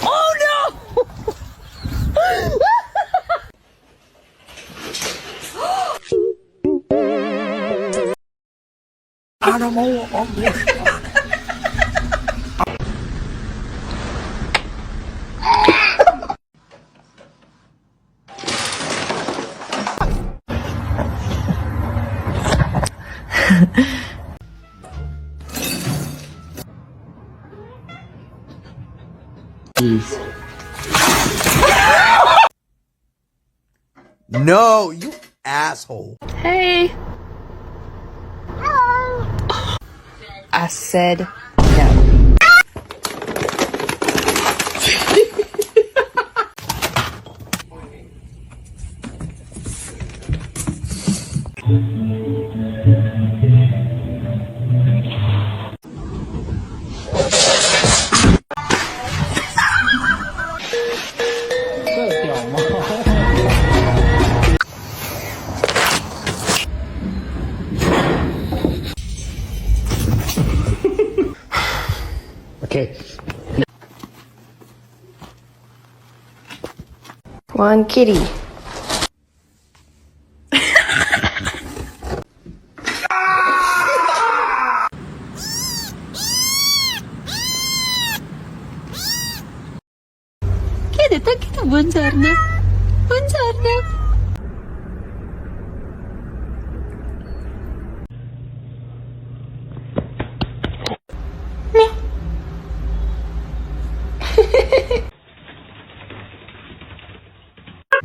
Oh no! Animal of the No, you asshole. Hey. Hello. I said no. Okay. One kitty. Kitten, kita buongiorno. Buongiorno.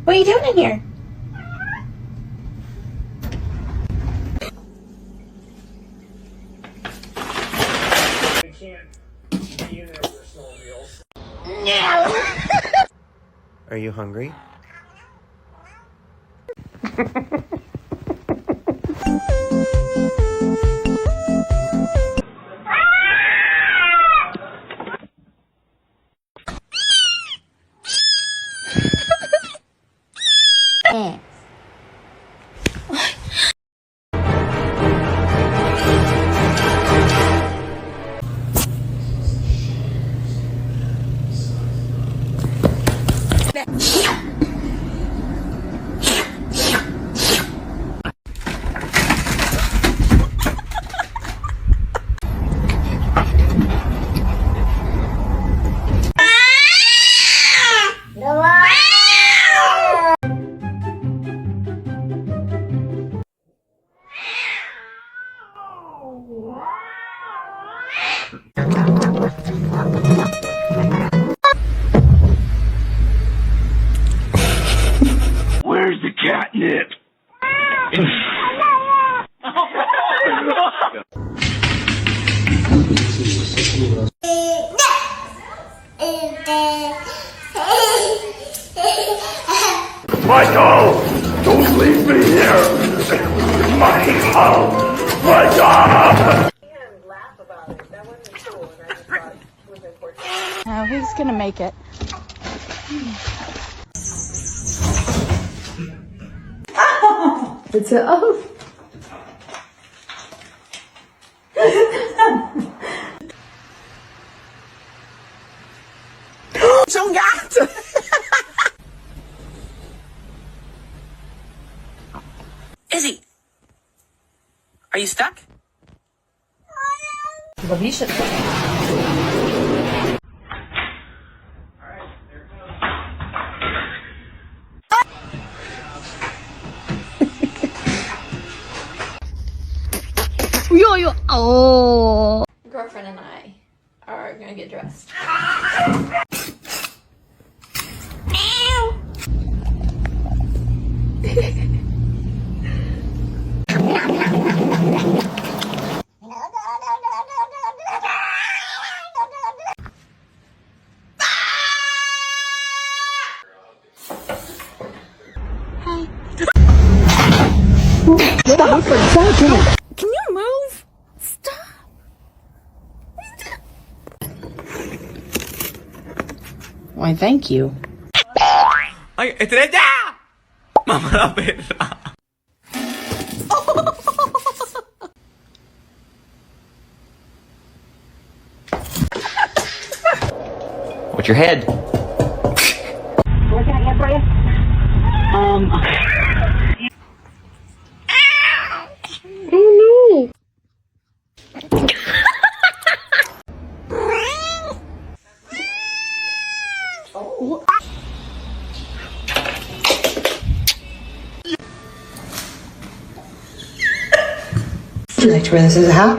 What are you doing in here? Are you hungry? Where's the catnip? Michael! Don't leave me here! Michael! Michael! Oh, he's gonna make it. It's a oath. Zo'n gat! Izzy, are you stuck? Well, you should. Yo, oh. Girlfriend and I are gonna get dressed. Can you move? Stop. Why, thank you. Ay, estrella! Mamá la perra. What's your head? What can I get for you? Oh no! Would you like to wear this as a hat?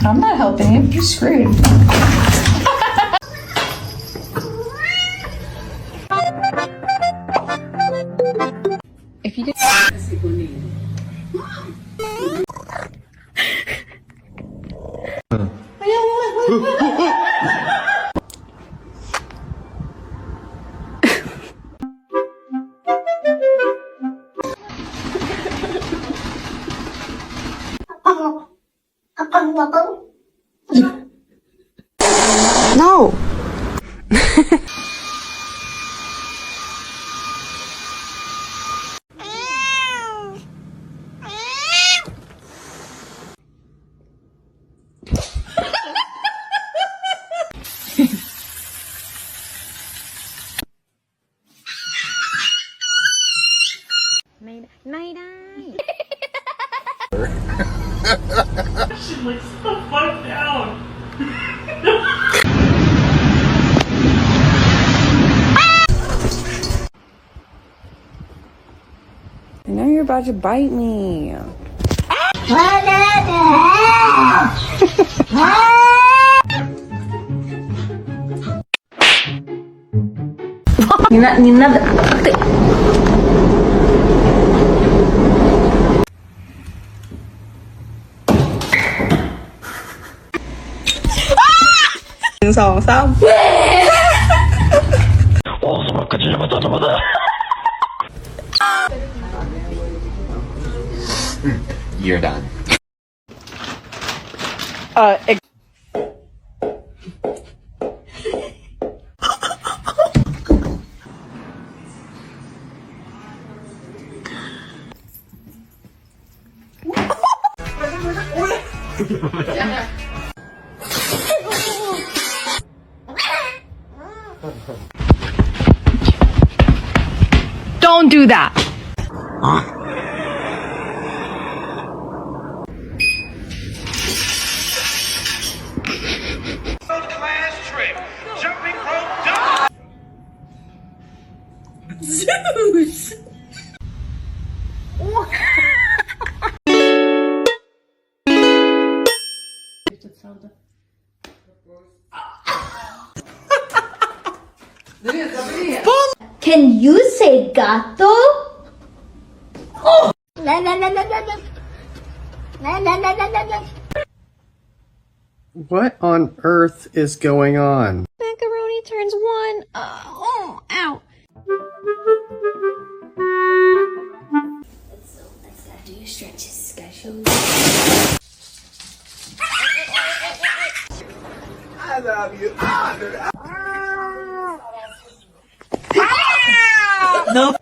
I'm not helping you. You're screwed. If you did. No. I know you're about to bite me. You're done. Don't do that. Class trip. Jumping rope double. Zeus. Can you say gato? La la la la la la. La la la la la la. What on earth is going on? Macaroni turns one. Oh, ow. So let's gotta do your stretches. Gotta show you. I love you. No.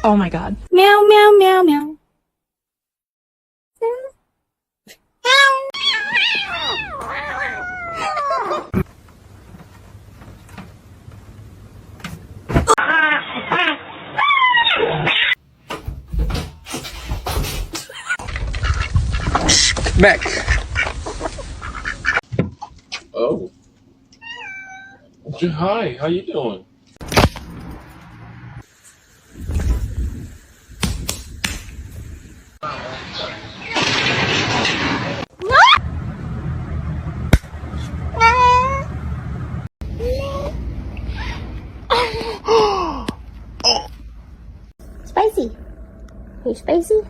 Oh my god. Meow meow meow meow. Mac. Oh. Hi, how you doing? spicy?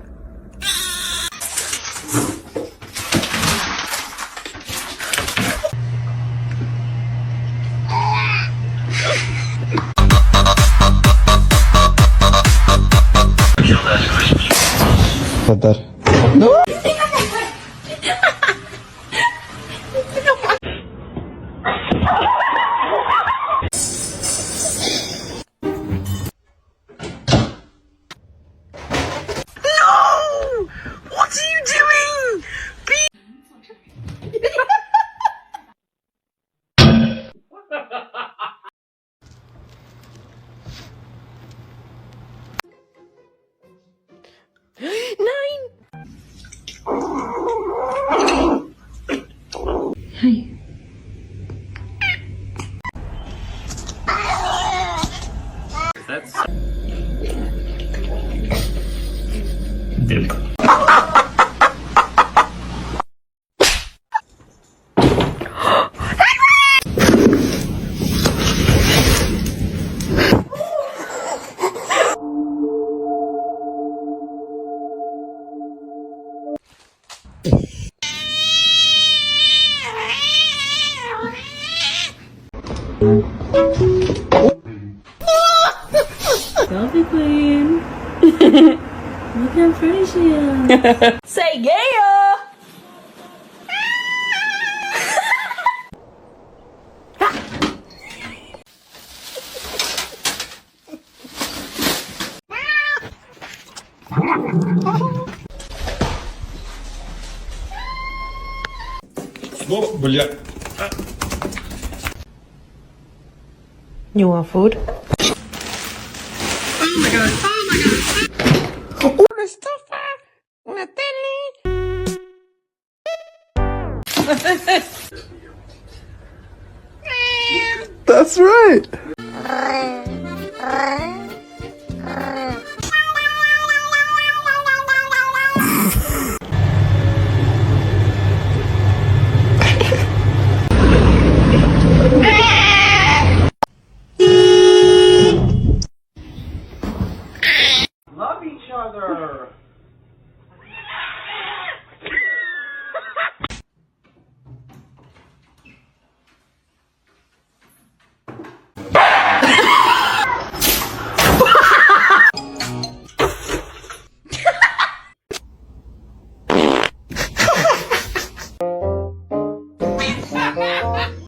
What are you doing? That's dip. Selfie queen. Look how pretty she is. Say yeah. Ну, бля. You want food? That's right.